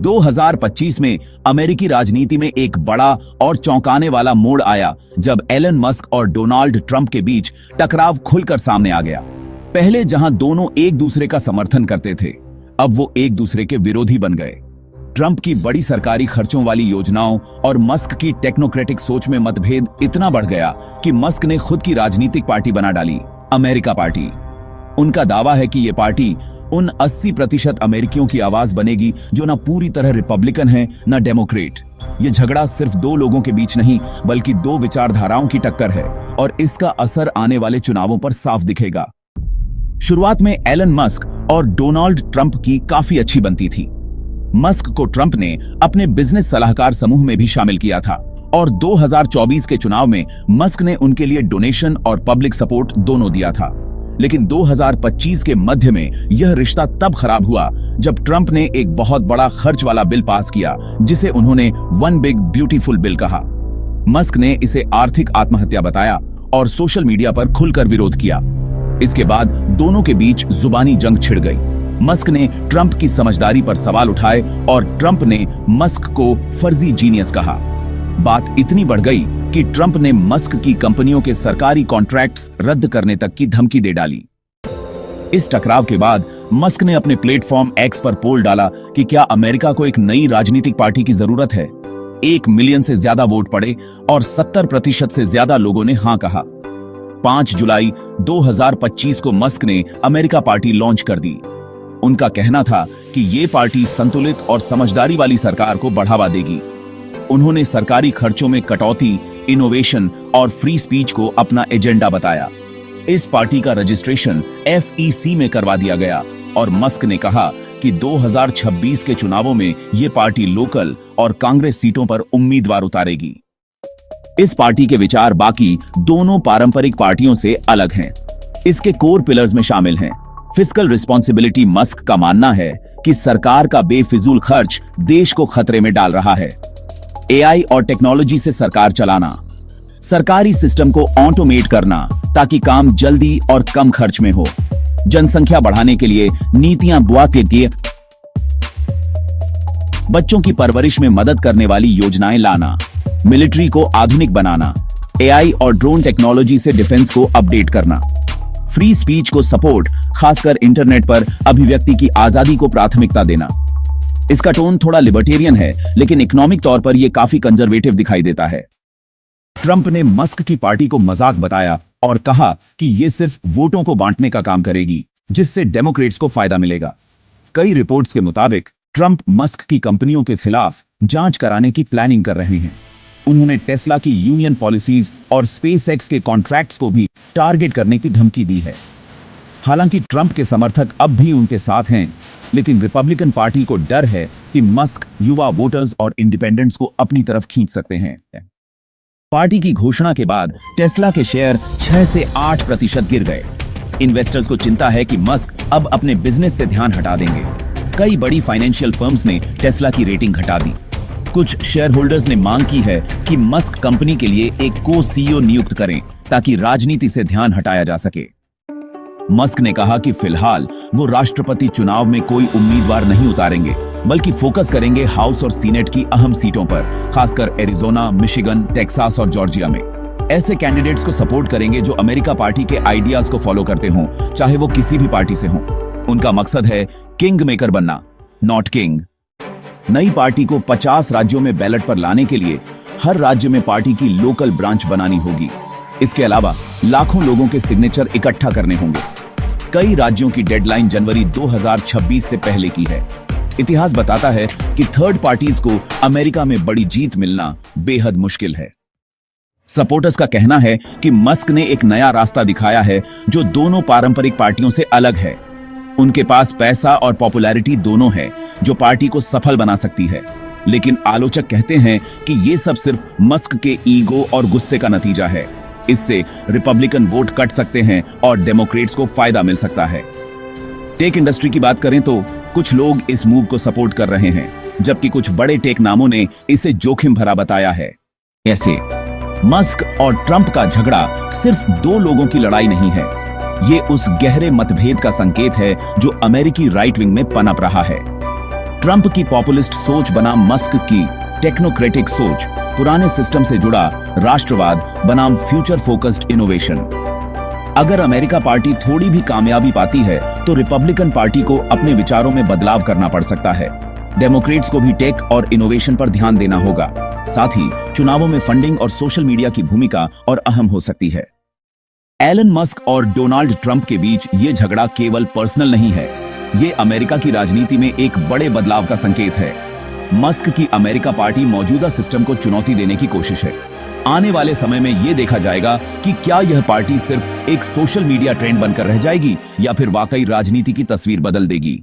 2025 में अमेरिकी राजनीति में एक बड़ा और चौंकाने वाला मोड़ आया जब एलन मस्क और डोनाल्ड ट्रंप के बीच टकराव खुलकर सामने आ गया। पहले जहां दोनों एक दूसरे का समर्थन करते थे, अब वो एक दूसरे के विरोधी बन गए। ट्रंप की बड़ी सरकारी खर्चों वाली योजनाओं और मस्क की टेक्नोक्रेटिक सोच में मतभेद इतना बढ़ गया कि मस्क ने खुद की राजनीतिक पार्टी बना डाली, अमेरिका पार्टी। उनका दावा है कि ये पार्टी उन 80% अमेरिकियों की आवाज बनेगी जो ना पूरी तरह रिपब्लिकन है ना डेमोक्रेट। ये झगड़ा सिर्फ दो लोगों के बीच नहीं बल्कि दो विचारधाराओं की टक्कर है और इसका असर आने वाले चुनावों पर साफ दिखेगा। शुरुआत में एलन मस्क और डोनाल्ड ट्रंप की काफी अच्छी बनती थी। मस्क को ट्रंप ने अपने बिजनेस सलाहकार समूह में भी शामिल किया था और 2024 के चुनाव में मस्क ने उनके लिए डोनेशन और पब्लिक सपोर्ट दोनों दिया था। लेकिन 2025 के मध्य में यह रिश्ता तब खराब हुआ जब ट्रंप ने एक बहुत बड़ा खर्च वाला बिल पास किया जिसे उन्होंने वन बिग ब्यूटीफुल बिल कहा। मस्क ने इसे आर्थिक आत्महत्या बताया और सोशल मीडिया पर खुलकर विरोध किया। इसके बाद दोनों के बीच जुबानी जंग छिड़ गई। मस्क ने ट्रंप की समझदारी पर सवाल उठाए और ट्रंप ने मस्क को फर्जी जीनियस कहा। बात इतनी बढ़ गई कि ट्रंप ने मस्क की कंपनियों के सरकारी कॉन्ट्रैक्ट्स रद्द करने तक की धमकी दे डाली। इस टकराव के बाद मस्क ने अपने प्लेटफॉर्म एक्स पर पोल डाला कि क्या अमेरिका को एक नई राजनीतिक पार्टी की जरूरत है। 1 मिलियन से ज्यादा वोट पड़े और 70% से ज्यादा लोगों ने हां कहा। 5 जुलाई 2025 को मस्क ने अमेरिका पार्टी लॉन्च कर दी। उनका कहना था कि ये पार्टी संतुलित और समझदारी वाली सरकार को बढ़ावा देगी। उन्होंने सरकारी खर्चों में कटौती, इनोवेशन और फ्री स्पीच को अपना एजेंडा बताया। इस पार्टी का रजिस्ट्रेशन FEC में करवा दिया गया और मस्क ने कहा कि 2026 के चुनावों में ये पार्टी लोकल और कांग्रेस सीटों पर उम्मीदवार उतारेगी। इस पार्टी के विचार बाकी दोनों पारंपरिक पार्टियों से अलग हैं। इसके कोर पिलर्स में शामिल हैं फिस्कल रिस्पॉन्सिबिलिटी। मस्क का मानना है कि सरकार का बेफिजूल खर्च देश को खतरे में डाल रहा है। AI और टेक्नोलॉजी से सरकार चलाना, सरकारी सिस्टम को ऑटोमेट करना ताकि काम जल्दी और कम खर्च में हो, जनसंख्या बढ़ाने के लिए नीतियां बुआ के लिए बच्चों की परवरिश में मदद करने वाली योजनाएं लाना, मिलिट्री को आधुनिक बनाना, AI और ड्रोन टेक्नोलॉजी से डिफेंस को अपडेट करना, फ्री स्पीच को सपोर्ट, खासकर इंटरनेट पर अभिव्यक्ति की आजादी को प्राथमिकता देना। इसका टोन थोड़ा लिबर्टेरियन है लेकिन इकोनॉमिक तौर पर यह काफी कंजर्वेटिव दिखाई देता है। ट्रंप ने मस्क की पार्टी को मजाक बताया और कहा कि यह सिर्फ वोटों को बांटने का काम करेगी जिससे डेमोक्रेट्स को फायदा मिलेगा। कई रिपोर्ट्स के मुताबिक ट्रंप मस्क की कंपनियों के खिलाफ जांच कराने की प्लानिंग कर रहे हैं। उन्होंने टेस्ला की यूनियन पॉलिसीज और स्पेसएक्स के कॉन्ट्रैक्ट्स को भी टारगेट करने की धमकी दी है। हालांकि ट्रंप के समर्थक अब भी उनके साथ हैं, लेकिन रिपब्लिकन पार्टी को डर है कि मस्क युवा वोटर्स और इंडिपेंडेंट्स को अपनी तरफ खींच सकते हैं। पार्टी की घोषणा के बाद टेस्ला के शेयर 6 से 8% गिर गए। इन्वेस्टर्स को चिंता है कि मस्क अब अपने बिजनेस से ध्यान हटा देंगे। कई बड़ी फाइनेंशियल फर्म्स ने टेस्ला की रेटिंग घटा दी। कुछ शेयर होल्डर्स ने मांग की है कि मस्क कंपनी के लिए एक को-CEO नियुक्त करें ताकि राजनीति से ध्यान हटाया जा सके। मस्क ने कहा कि फिलहाल वो राष्ट्रपति चुनाव में कोई उम्मीदवार नहीं उतारेंगे बल्कि फोकस करेंगे हाउस और सीनेट की अहम सीटों पर, खासकर एरिजोना, मिशिगन, टेक्सास और जॉर्जिया में। ऐसे कैंडिडेट्स को सपोर्ट करेंगे जो अमेरिका पार्टी के आइडियाज को फॉलो करते हों, चाहे वो किसी भी पार्टी से हों। उनका मकसद है किंग मेकर बनना, नॉट किंग। नई पार्टी को 50 राज्यों में बैलेट पर लाने के लिए हर राज्य में पार्टी की लोकल ब्रांच बनानी होगी। इसके अलावा लाखों लोगों के सिग्नेचर इकट्ठा करने होंगे। कई राज्यों की डेडलाइन जनवरी 2026 से पहले की है। इतिहास बताता है कि थर्ड पार्टीज को अमेरिका में बड़ी जीत मिलना बेहद मुश्किल है। सपोर्टर्स का कहना है कि मस्क ने एक नया रास्ता दिखाया है जो दोनों पारंपरिक पार्टियों से अलग है। उनके पास पैसा और पॉपुलैरिटी दोनों है जो पार्टी को सफल बना सकती है। लेकिन आलोचक कहते हैं कि यह सब सिर्फ मस्क के ईगो और गुस्से का नतीजा है। इससे रिपब्लिकन वोट कट सकते हैं और डेमोक्रेट्स को फायदा मिल सकता है। टेक इंडस्ट्री की बात करें तो कुछ लोग इस मूव को सपोर्ट कर रहे हैं, जबकि कुछ बड़े टेक नामों ने इसे जोखिम भरा बताया है। ऐसे मस्क और ट्रंप का झगड़ा सिर्फ दो लोगों की लड़ाई नहीं है, ये उस गहरे मतभेद का संकेत है जो अमेरिकी राइट विंग में पनप रहा है। ट्रंप की पॉपुलिस्ट सोच बनाम मस्क की टेक्नोक्रेटिक सोच, पुराने सिस्टम से जुड़ा राष्ट्रवाद बनाम फ्यूचर फोकस्ड इनोवेशन। अगर अमेरिका पार्टी थोड़ी भी कामयाबी पाती है तो रिपब्लिकन पार्टी को अपने विचारों में बदलाव करना पड़ सकता है। डेमोक्रेट्स को भी टेक और इनोवेशन पर ध्यान देना होगा। साथ ही चुनावों में फंडिंग और सोशल मीडिया की भूमिका और अहम हो सकती है। एलन मस्क और डोनाल्ड ट्रंप के बीच ये झगड़ा केवल पर्सनल नहीं है, ये अमेरिका की राजनीति में एक बड़े बदलाव का संकेत है। मस्क की अमेरिका पार्टी मौजूदा सिस्टम को चुनौती देने की कोशिश है। आने वाले समय में यह देखा जाएगा कि क्या यह पार्टी सिर्फ एक सोशल मीडिया ट्रेंड बनकर रह जाएगी या फिर वाकई राजनीति की तस्वीर बदल देगी।